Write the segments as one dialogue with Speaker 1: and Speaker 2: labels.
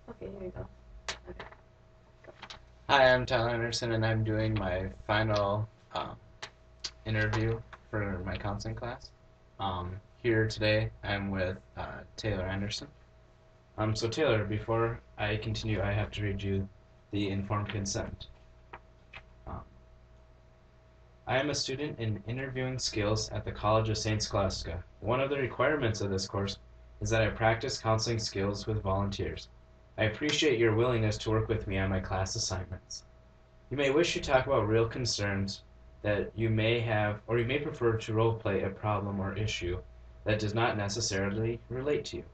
Speaker 1: Okay, here we go. Okay.
Speaker 2: Hi, I'm Tyler Anderson, and I'm doing my final interview for my counseling class. Here today, I'm with Taylor Anderson. So Taylor, before I continue, I have to read you the informed consent. Um, I am a student in interviewing skills at the College of St. Scholastica. One of the requirements of this course is that I practice counseling skills with volunteers. I appreciate your willingness to work with me on my class assignments. You may wish to talk about real concerns that you may have, or you may prefer to role play a problem or issue that does not necessarily relate to you.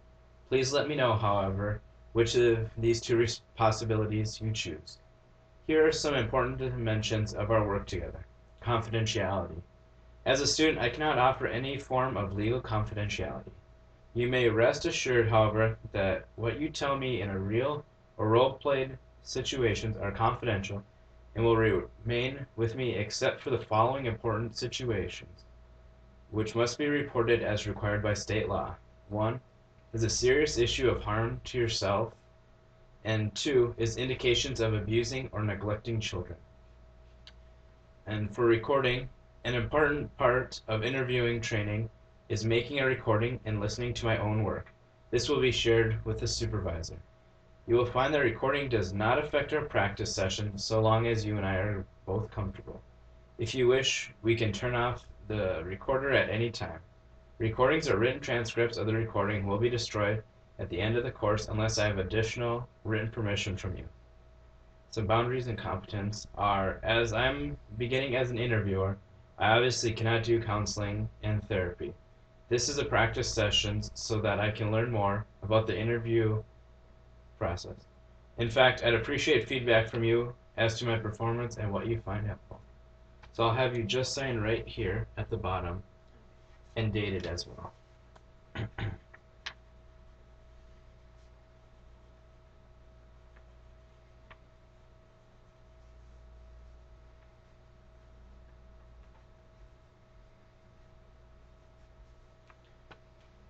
Speaker 2: Please let me know, however, which of these two possibilities you choose. Here are some important dimensions of our work together. Confidentiality. As a student, I cannot offer any form of legal confidentiality. You may rest assured, however, that what you tell me in a real or role-played situations are confidential and will remain with me except for the following important situations, which must be reported as required by state law. 1. Is a serious issue of harm to yourself, and 2. Is indications of abusing or neglecting children. And for recording, an important part of interviewing training is making a recording and listening to my own work. This will be shared with the supervisor. You will find that recording does not affect our practice session so long as you and I are both comfortable. If you wish, we can turn off the recorder at any time. Recordings or written transcripts of the recording will be destroyed at the end of the course unless I have additional written permission from you. Some boundaries and competence are, as I'm beginning as an interviewer, I obviously cannot do counseling and therapy. This is a practice session so that I can learn more about the interview process. In fact, I'd appreciate feedback from you as to my performance and what you find helpful. So I'll have you just sign right here at the bottom and date it as well.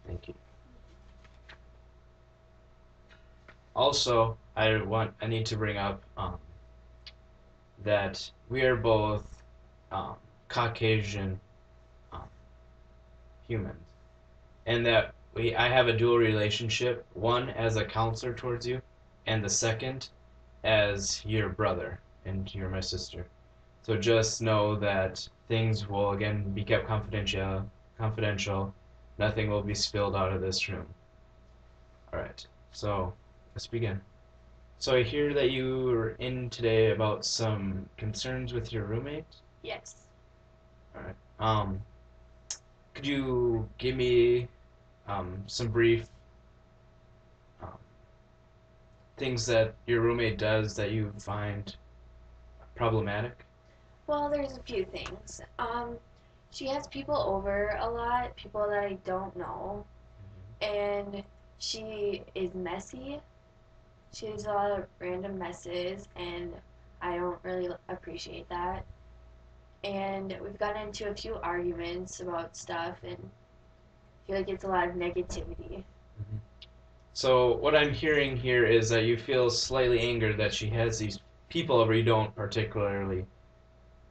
Speaker 2: Thank you. Also, I need to bring up that we are both um, Caucasian um, humans, and that I have a dual relationship, one as a counselor towards you, and the second as your brother, and you're my sister. So just know that things will again be kept confidential. Nothing will be spilled out of this room. All right. So let's begin. So I hear that you were in today about some concerns with your roommate.
Speaker 1: Yes.
Speaker 2: All right. Could you give me some brief um, things that your roommate does that you find problematic?
Speaker 1: Well, there's a few things. She has people over a lot, people that I don't know, and she is messy. She has a lot of random messes, and I don't really appreciate that. And we've gotten into a few arguments about stuff, and I feel like it's a lot of negativity.
Speaker 2: Mm-hmm. So what I'm hearing here is that you feel slightly angered that she has these people over you don't particularly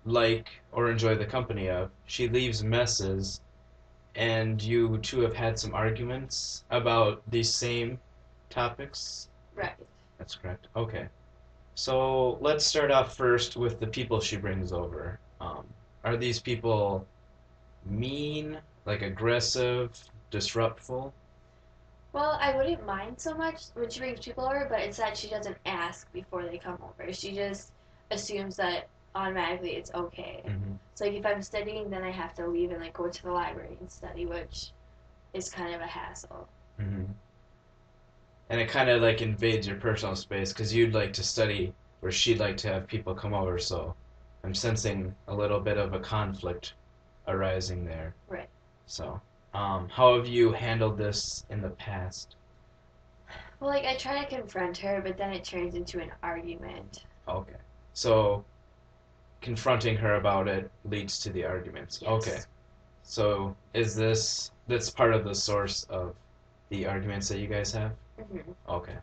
Speaker 2: like or enjoy the company of. She leaves messes, and you two have had some arguments about these same topics.
Speaker 1: Right.
Speaker 2: That's correct. Okay. So let's start off first with the people she brings over. Are these people mean, like aggressive, disruptful?
Speaker 1: Well, I wouldn't mind so much when she brings people over, but it's that she doesn't ask before they come over. She just assumes that automatically it's okay.
Speaker 2: Mm-hmm.
Speaker 1: So like if I'm studying, then I have to leave and like go to the library and study, which is kind of a hassle.
Speaker 2: Mm-hmm. And it kind of like invades your personal space because you'd like to study where she'd like to have people come over. So I'm sensing a little bit of a conflict arising there.
Speaker 1: Right.
Speaker 2: So, how have you handled this in the past?
Speaker 1: Well, like I try to confront her, but then it turns into an argument.
Speaker 2: Okay. So, confronting her about it leads to the arguments. Okay.
Speaker 1: Yes.
Speaker 2: So, is that's part of the source of the arguments that you guys have?
Speaker 1: Hmm.
Speaker 2: Okay.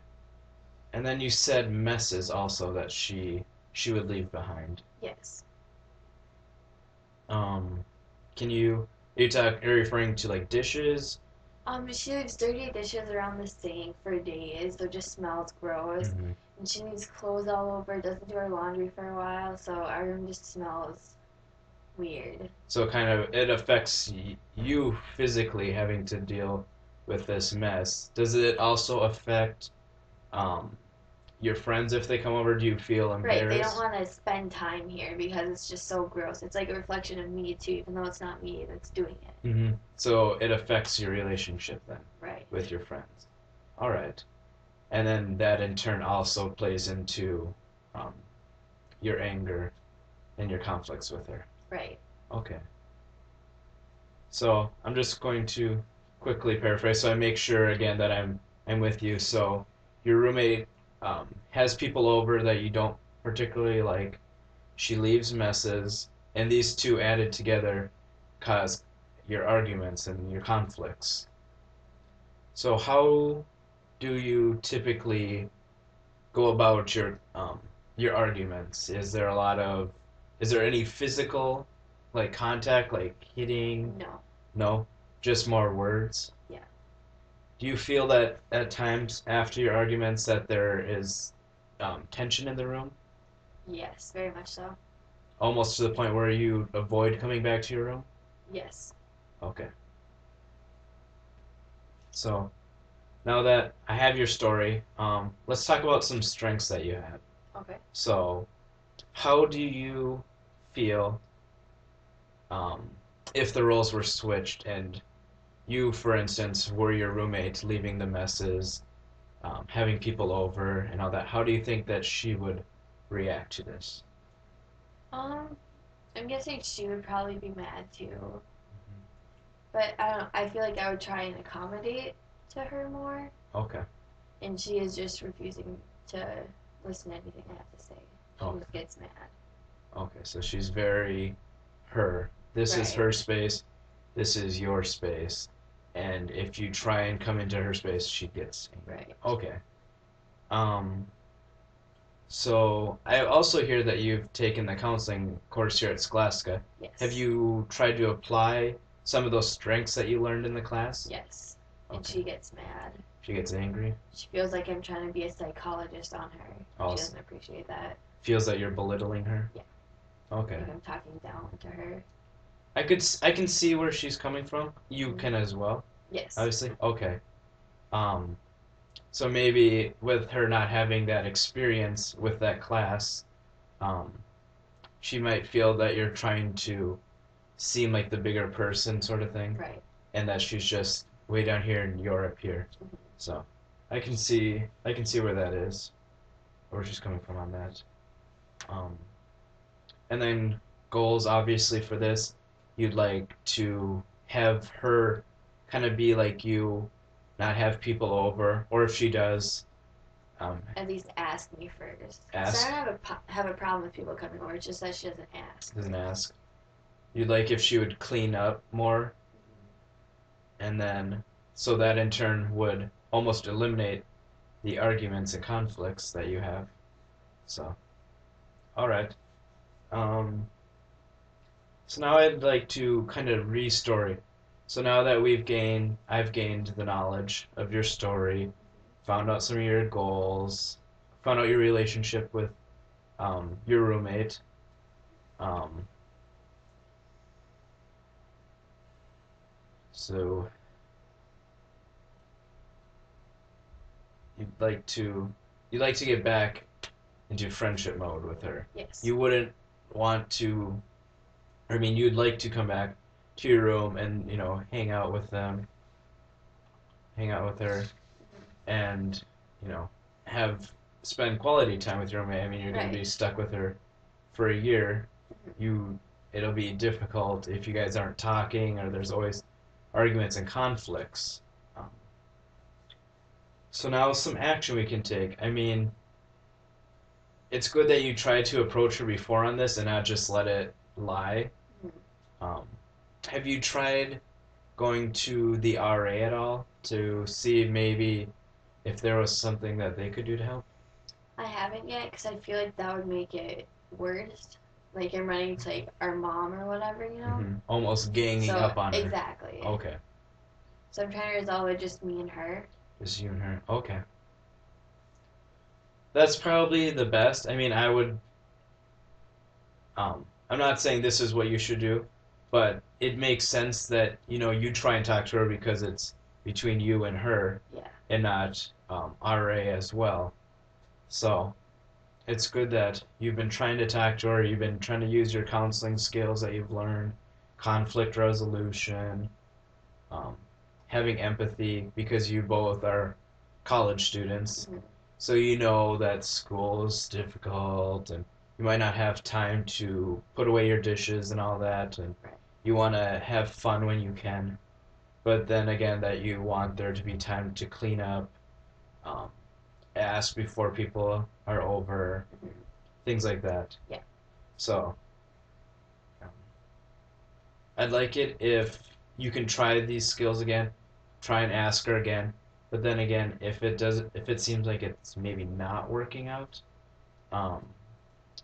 Speaker 2: And then you said messes also that she would leave behind.
Speaker 1: Yes.
Speaker 2: Um, can you are you referring to like dishes?
Speaker 1: She leaves dirty dishes around the sink for days, so it just smells gross.
Speaker 2: Mm-hmm.
Speaker 1: And she leaves clothes all over, doesn't do her laundry for a while, so our room just smells weird.
Speaker 2: So kind of it affects you physically having to deal with this mess. Does it also affect um, your friends if they come over? Do you feel
Speaker 1: Right, they don't
Speaker 2: embarrassed?
Speaker 1: want to spend time here because it's just so gross. It's like a reflection of me too, even though it's not me that's doing it.
Speaker 2: Mm-hmm. So it affects your relationship then
Speaker 1: Right.
Speaker 2: with your friends. All right. And then that in turn also plays into um, your anger and your conflicts with her.
Speaker 1: Right.
Speaker 2: Okay. So I'm just going to quickly paraphrase so I make sure again that I'm with you. So your roommate has people over that you don't particularly like. She leaves messes, and these two added together cause your arguments and your conflicts. So how do you typically go about your arguments? Is there any physical like contact, like hitting?
Speaker 1: No.
Speaker 2: No, just more words.
Speaker 1: Yeah.
Speaker 2: Do you feel that at times after your arguments that there is tension in the room,
Speaker 1: Yes, very much so.
Speaker 2: almost to the point where you avoid coming back to your room?
Speaker 1: Yes.
Speaker 2: Okay. So now that I have your story, let's talk about some strengths that you have.
Speaker 1: Okay.
Speaker 2: So, how do you feel um, if the roles were switched and you, for instance, were your roommate, leaving the messes, having people over, and all that? How do you think that she would react to this?
Speaker 1: Um, I'm guessing she would probably be mad too. But I don't. I feel like I would try and accommodate to her more,
Speaker 2: Okay.
Speaker 1: and she is just refusing to listen to anything I have to say. She
Speaker 2: Okay.
Speaker 1: just gets mad.
Speaker 2: Okay. So she's very her. This is
Speaker 1: Right.
Speaker 2: her space. This is your space. And if you try and come into her space, she gets angry.
Speaker 1: Right.
Speaker 2: Okay. Um, so I also hear that you've taken the counseling course here at Scholastica. Have
Speaker 1: Yes.
Speaker 2: you tried to apply some of those strengths that you learned in the class?
Speaker 1: Yes. And
Speaker 2: Okay.
Speaker 1: she gets mad.
Speaker 2: She gets angry.
Speaker 1: She feels like I'm trying to be a psychologist on her. She
Speaker 2: Also
Speaker 1: doesn't appreciate that.
Speaker 2: feels that you're belittling her.
Speaker 1: Yeah.
Speaker 2: Okay.
Speaker 1: Like I'm talking down to her.
Speaker 2: I can see where she's coming from. You can as well,
Speaker 1: Yes.
Speaker 2: obviously. Okay. Um, so maybe with her not having that experience with that class, um, she might feel that you're trying to seem like the bigger person sort of thing,
Speaker 1: Right.
Speaker 2: and that she's just way down here and you're up here.
Speaker 1: Mm-hmm.
Speaker 2: So I can see where that is, where she's coming from on that. Um, and then goals obviously for this, you'd like to have her kind of be like you, not have people over, or if she does,
Speaker 1: At least ask me first. So I
Speaker 2: ask,
Speaker 1: don't have a problem with people coming over. It's just that she doesn't ask.
Speaker 2: doesn't ask. You'd like if she would clean up more, and then so that in turn would almost eliminate the arguments and conflicts that you have. So, all right. Um, so now I'd like to kind of re-story. So now that I've gained the knowledge of your story, found out some of your goals, found out your relationship with your roommate. Um, so you'd like to you'd like to get back into friendship mode with her.
Speaker 1: Yes.
Speaker 2: You wouldn't want to. I mean, you'd like to come back to your room and hang out with her, and you know have spend quality time with your roommate. I mean, you're going to
Speaker 1: Right.
Speaker 2: be stuck with her for a year. You It'll be difficult if you guys aren't talking or there's always arguments and conflicts. Um, so now some action we can take. I mean, it's good that you tried to approach her before on this and not just let it lie. Um, have you tried going to the RA at all to see maybe if there was something that they could do to help?
Speaker 1: I haven't yet because I feel like that would make it worse. Like I'm running to like our mom or whatever, you know.
Speaker 2: Almost ganging
Speaker 1: So
Speaker 2: up on her.
Speaker 1: exactly.
Speaker 2: Okay.
Speaker 1: So I'm trying to resolve it just me and her.
Speaker 2: Just you and her. Okay. That's probably the best. I mean, I would. I'm not saying this is what you should do, but it makes sense that you try and talk to her because it's between you and her,
Speaker 1: Yeah.
Speaker 2: and not RA as well. So it's good that you've been trying to talk to her. You've been trying to use your counseling skills that you've learned, conflict resolution, um, having empathy because you both are college students.
Speaker 1: Mm-hmm.
Speaker 2: So you know that school is difficult and you might not have time to put away your dishes and all that. And
Speaker 1: Right.
Speaker 2: you want to have fun when you can. But then again, that you want there to be time to clean up, um, ask before people are over,
Speaker 1: Mm-hmm.
Speaker 2: things like that.
Speaker 1: Yeah.
Speaker 2: So um, I'd like it if you can try these skills again, try and ask her again. But then again, if it seems like it's maybe not working out, um,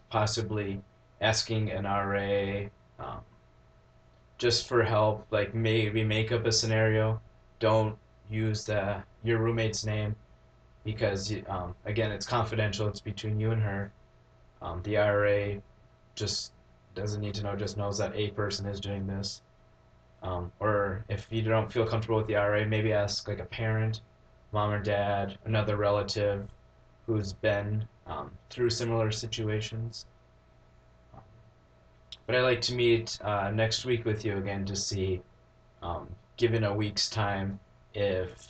Speaker 2: possibly asking an RA um, just for help, like maybe make up a scenario. Don't use your roommate's name because again, it's confidential. It's between you and her. The RA just doesn't need to know. Just knows that a person is doing this. Or if you don't feel comfortable with the RA, maybe ask like a parent, mom or dad, another relative who's been through similar situations. But I'd like to meet next week with you again to see, given a week's time, if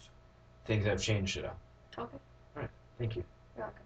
Speaker 2: things have changed at all.
Speaker 1: Okay.
Speaker 2: All right. Thank you.
Speaker 1: You're welcome.